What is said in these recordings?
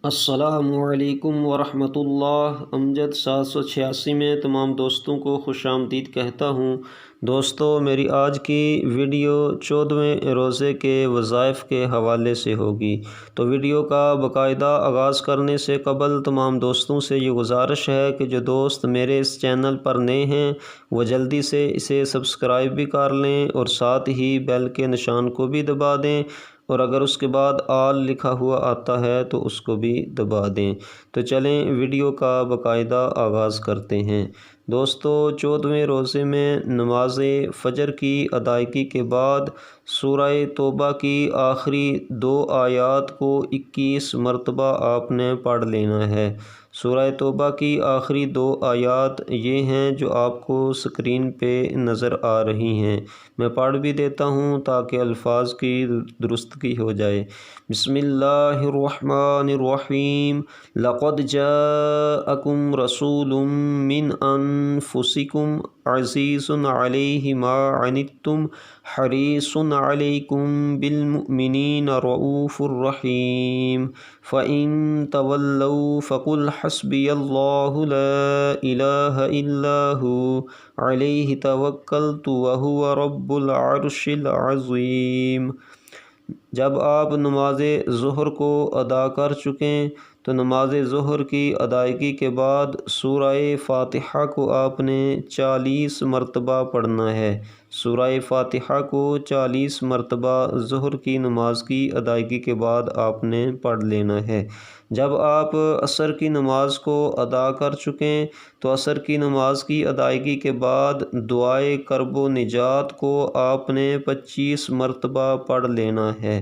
السلام علیکم ورحمۃ اللہ۔ امجد 786 میں تمام دوستوں کو خوش آمدید کہتا ہوں۔ دوستو، میری آج کی ویڈیو 14ویں روزے کے وظائف کے حوالے سے ہوگی، تو ویڈیو کا باقاعدہ آغاز کرنے سے قبل تمام دوستوں سے یہ گزارش ہے کہ جو دوست میرے اس چینل پر نئے ہیں وہ جلدی سے اسے سبسکرائب بھی کر لیں اور ساتھ ہی بیل کے نشان کو بھی دبا دیں، اور اگر اس کے بعد آل لکھا ہوا آتا ہے تو اس کو بھی دبا دیں۔ تو چلیں ویڈیو کا باقاعدہ آغاز کرتے ہیں۔ دوستو، 14ویں روزے میں نماز فجر کی ادائیگی کے بعد سورہ توبہ کی آخری 2 آیات کو 21 مرتبہ آپ نے پڑھ لینا ہے۔ سورہ توبہ کی آخری 2 آیات یہ ہیں جو آپ کو سکرین پہ نظر آ رہی ہیں۔ میں پڑھ بھی دیتا ہوں تاکہ الفاظ کی درستگی ہو جائے۔ بسم اللہ الرحمن الرحیم۔ لقد جاءکم رسول من انفسکم عزیز علیہ ما عنتم حریص علیکم بالمؤمنین رؤوف الرحیم۔ فَإِن تَوَلَّوْا فَقُلْ حَسْبِيَ اللَّهُ لَا إِلَٰهَ إِلَّا هُوَ عَلَيْهِ تَوَكَّلْتُ وَهُوَ رَبُّ الْعَرْشِ الْعَظِيمِ۔ جب آپ نماز ظہر کو ادا کر چکیں تو نماز ظہر کی ادائیگی کے بعد سورہ فاتحہ کو آپ نے 40 مرتبہ پڑھنا ہے۔ سورہ فاتحہ کو 40 مرتبہ ظہر کی نماز کی ادائیگی کے بعد آپ نے پڑھ لینا ہے۔ جب آپ عصر کی نماز کو ادا کر چکیں تو عصر کی نماز کی ادائیگی کے بعد دعائے کرب و نجات کو آپ نے 25 مرتبہ پڑھ لینا ہے۔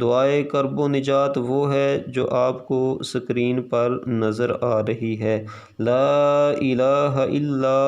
دعائے کرب و نجات وہ ہے جو آپ کو سکرین پر نظر آ رہی ہے۔ لا الہ الا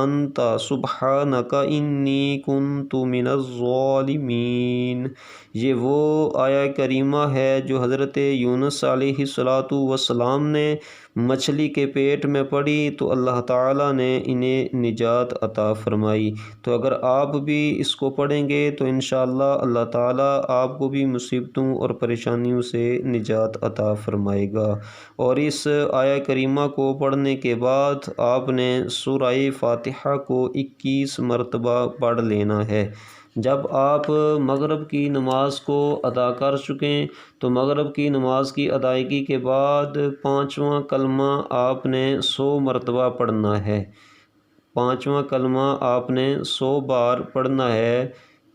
انت سبحانک انی کنت من الظالمین۔ یہ وہ آیہ کریمہ ہے جو حضرت یونس علیہ السلام نے مچھلی کے پیٹ میں پڑھی تو اللہ تعالیٰ نے انہیں نجات عطا فرمائی۔ تو اگر آپ بھی اس کو پڑھیں گے تو انشاءاللہ اللہ تعالیٰ آپ کو بھی مصیبتوں اور پریشانیوں سے نجات عطا فرمائے گا۔ اور اس آیہ کریمہ کو پڑھنے کے بعد آپ نے سورہ فاتحہ کو 21 مرتبہ پڑھ لینا ہے۔ جب آپ مغرب کی نماز کو ادا کر چکیں تو مغرب کی نماز کی ادائیگی کے بعد 5واں کلمہ آپ نے 100 مرتبہ پڑھنا ہے۔ 5واں کلمہ آپ نے 100 بار پڑھنا ہے۔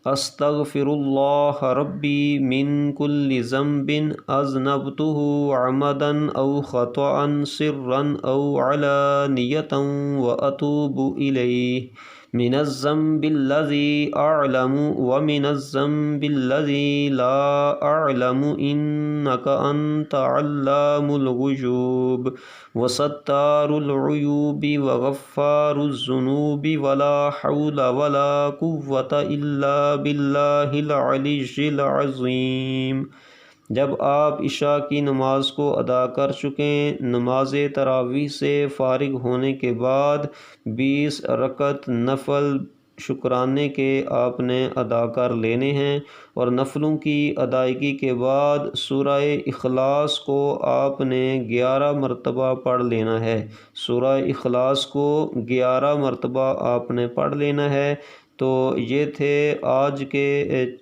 استغفر اللہ ربی من کل ذنب اذنبتہ عمدا او خطأ سرا او علانیۃ واتوب الیہ من الذنب الذی اعلم ومن الذنب الذی لا اعلم انک انت علام الغیوب وستار العیوب وغفار الذنوب ولا حول ولا قوة الا باللہ العلی العظیم۔ جب آپ عشاء کی نماز کو ادا کر چکیں، نماز تراویح سے فارغ ہونے کے بعد 20 رکعت نفل شکرانے کے آپ نے ادا کر لینے ہیں، اور نفلوں کی ادائیگی کے بعد سورہ اخلاص کو آپ نے 11 مرتبہ پڑھ لینا ہے۔ سورہ اخلاص کو 11 مرتبہ آپ نے پڑھ لینا ہے۔ تو یہ تھے آج کے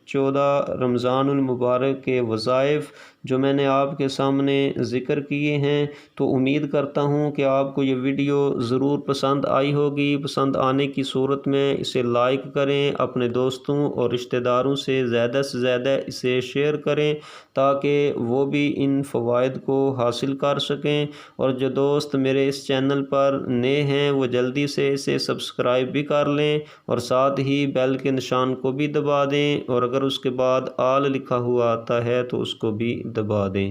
14 رمضان المبارک کے وظائف جو میں نے آپ کے سامنے ذکر کیے ہیں۔ تو امید کرتا ہوں کہ آپ کو یہ ویڈیو ضرور پسند آئی ہوگی۔ پسند آنے کی صورت میں اسے لائک کریں، اپنے دوستوں اور رشتہ داروں سے زیادہ اسے شیئر کریں تاکہ وہ بھی ان فوائد کو حاصل کر سکیں۔ اور جو دوست میرے اس چینل پر نئے ہیں وہ جلدی سے اسے سبسکرائب بھی کر لیں اور ساتھ ہی بیل کے نشان کو بھی دبا دیں، اور اگر اس کے بعد آل لکھا ہوا آتا ہے تو اس کو بھی دبا دیں۔